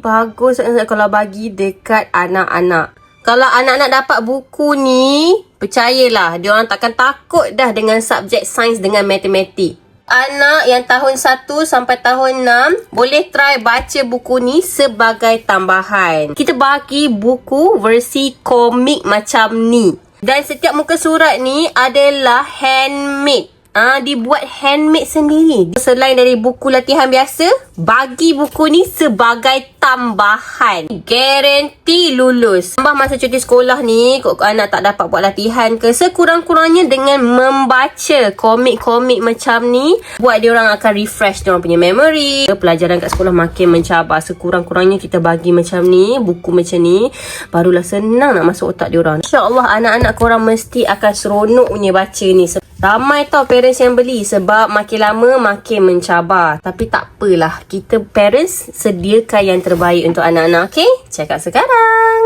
bagus kalau bagi dekat anak-anak. Kalau anak-anak dapat buku ni, percayalah, diorang takkan takut dah dengan subjek sains dengan matematik. Anak yang tahun 1 sampai tahun 6 boleh try baca buku ni sebagai tambahan. Kita bagi buku versi komik macam ni. Dan setiap muka surat ni adalah handmade. Dibuat handmade sendiri. Selain dari buku latihan biasa, bagi buku ni sebagai tambahan. Garanti lulus. Tambah masa cuti sekolah ni, kok anak tak dapat buat latihan ke, sekurang-kurangnya dengan membaca komik-komik macam ni, buat diorang akan refresh diorang punya memory. Pelajaran kat sekolah makin mencabar. Sekurang-kurangnya kita bagi macam ni, buku macam ni, barulah senang nak masuk otak diorang. InsyaAllah anak-anak korang mesti akan seronok punya baca ni. Ramai tau parents yang beli sebab makin lama makin mencabar. Tapi tak apalah, kita parents sediakan yang terbaik untuk anak-anak, okay? Check out sekarang.